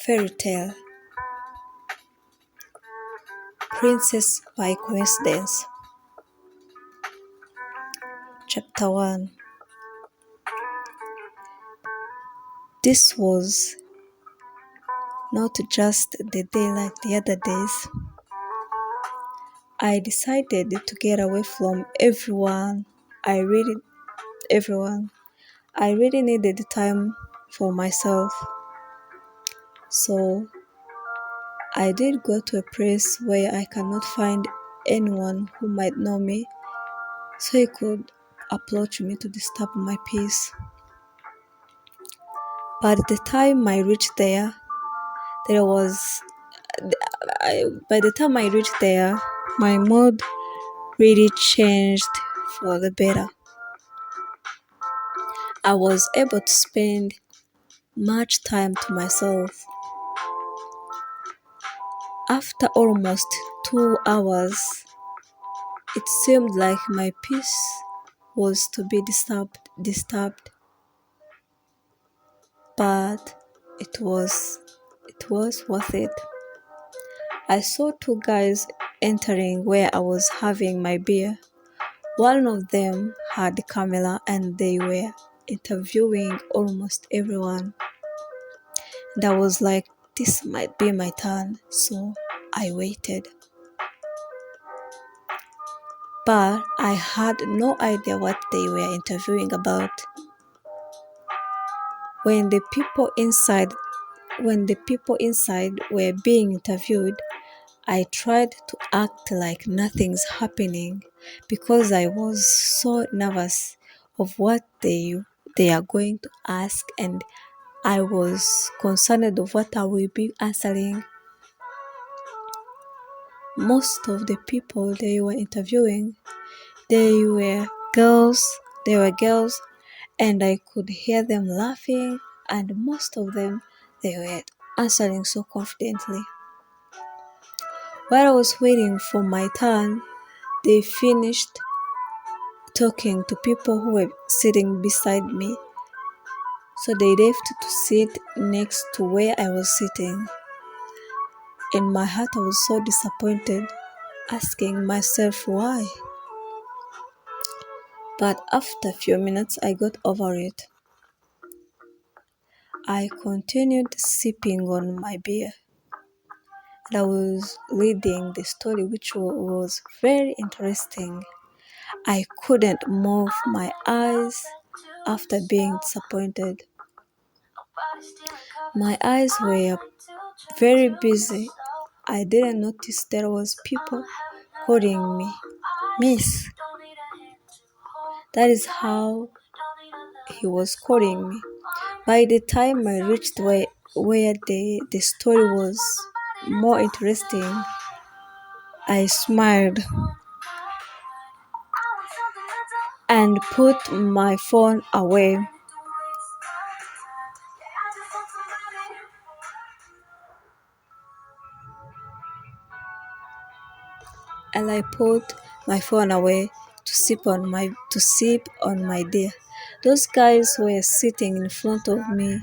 Fairy Tale Princess by Coincidence. Chapter 1. This was not just the day like the other days. I decided to get away from everyone. Everyone. I really needed time for myself. So I did go to a place where I cannot find anyone who might know me, so he could approach me to disturb my peace. By the time I reached there, my mood really changed for the better. I was able to spend much time to myself. After almost 2 hours, it seemed like my peace was to be disturbed, but it was worth it. I saw two guys entering where I was having my beer. One of them had a camera and they were interviewing almost everyone. And I was like, this might be my turn, so I waited. But I had no idea what they were interviewing about. When the people inside were being interviewed, I tried to act like nothing's happening because I was so nervous of what they are going to ask, and I was concerned of what I will be answering. Most of the people they were interviewing, they were girls, and I could hear them laughing, and most of them, they were answering so confidently. While I was waiting for my turn, they finished talking to people who were sitting beside me, so they left to sit next to where I was sitting. In my heart, I was so disappointed, asking myself why. But after a few minutes, I got over it. I continued sipping on my beer, and I was reading the story, which was very interesting. I couldn't move my eyes after being disappointed. My eyes were very busy. I didn't notice there was people calling me Miss. That is how he was calling me. By the time I reached where the story was more interesting, I smiled and put my phone away. And I put my phone away to sip on my beer. Those guys were sitting in front of me.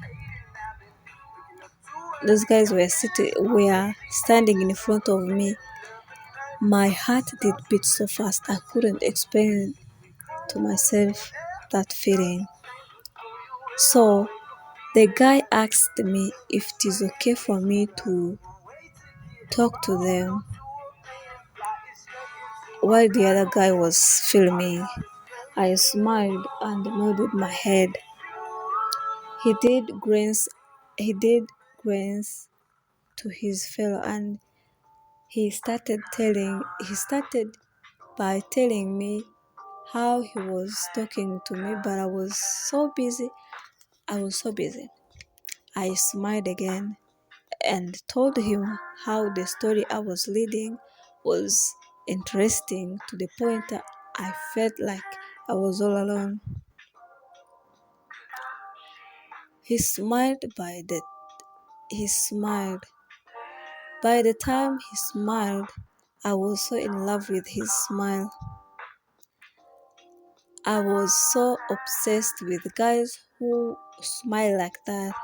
Those guys were standing in front of me. My heart did beat so fast I couldn't explain to myself that feeling. So the guy asked me if it is okay for me to talk to them while the other guy was filming. I smiled and nodded my head. He did grins to his fellow, and he started by telling me how he was talking to me, but I was so busy. I smiled again and told him how the story I was reading was interesting to the point that I felt like I was all alone. He smiled. He smiled. By the time he smiled, I was so in love with his smile. I was so obsessed with guys who smile like that.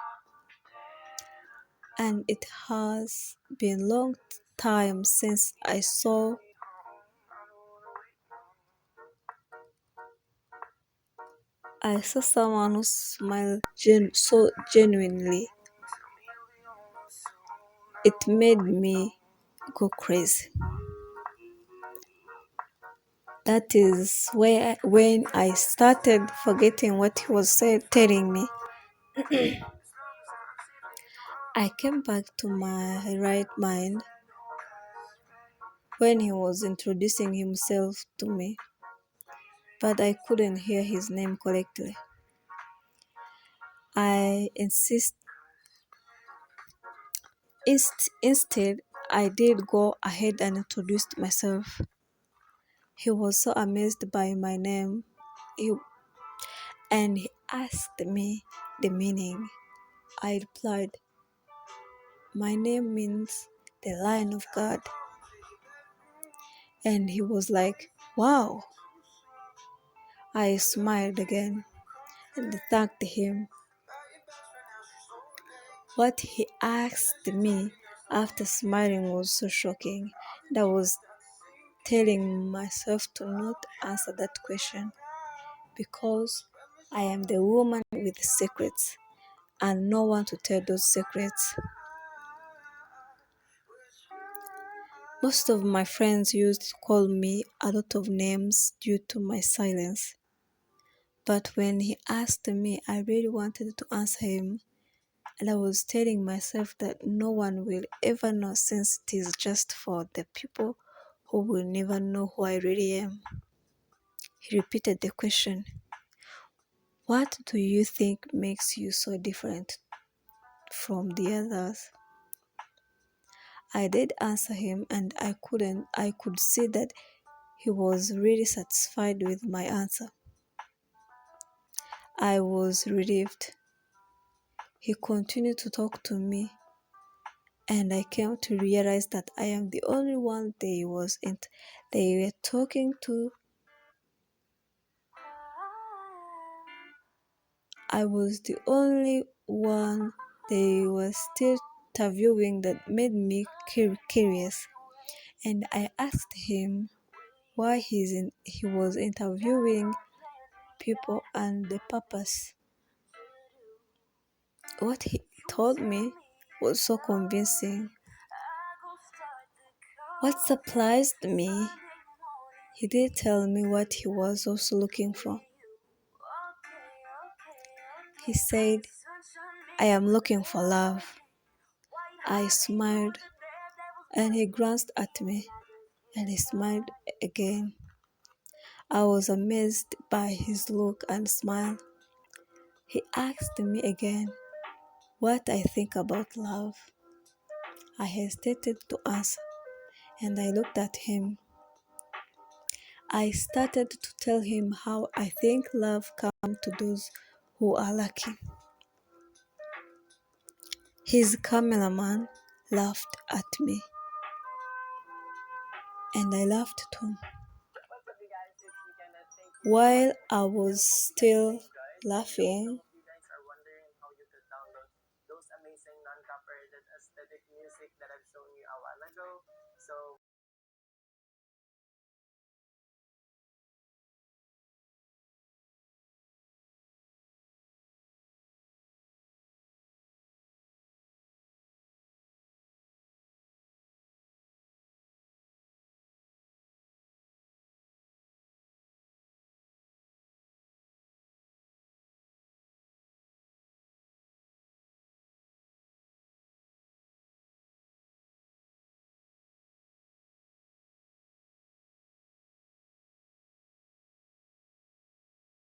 and it has been long time since I saw someone who smiled so genuinely. It made me go crazy. That is when I started forgetting what he was telling me. I came back to my right mind when he was introducing himself to me, but I couldn't hear his name correctly. I instead I did go ahead and introduced myself. He was so amazed by my name, he, and he asked me the meaning. I replied, "My name means the Lion of God." And he was like, "Wow." I smiled again and thanked him. What he asked me after smiling was so shocking that I was telling myself to not answer that question because I am the woman with secrets and no one to tell those secrets. Most of my friends used to call me a lot of names due to my silence. But when he asked me, I really wanted to answer him, and I was telling myself that no one will ever know since it is just for the people who will never know who I really am. He repeated the question, "What do you think makes you so different from the others?" I did answer him and I could see that he was really satisfied with my answer. I was relieved. He continued to talk to me and I came to realize that I am the only one they were talking to. I was the only one they were still interviewing that made me curious. And I asked him why he was interviewing people and the purpose. What he told me was so convincing. What surprised me, he did tell me what he was also looking for. He said, "I am looking for love." I smiled and he glanced at me and he smiled again. I was amazed by his look and smile. He asked me again what I think about love. I hesitated to answer and I looked at him. I started to tell him how I think love comes to those who are lucky. His cameraman laughed at me and I laughed too. While I was still laughing,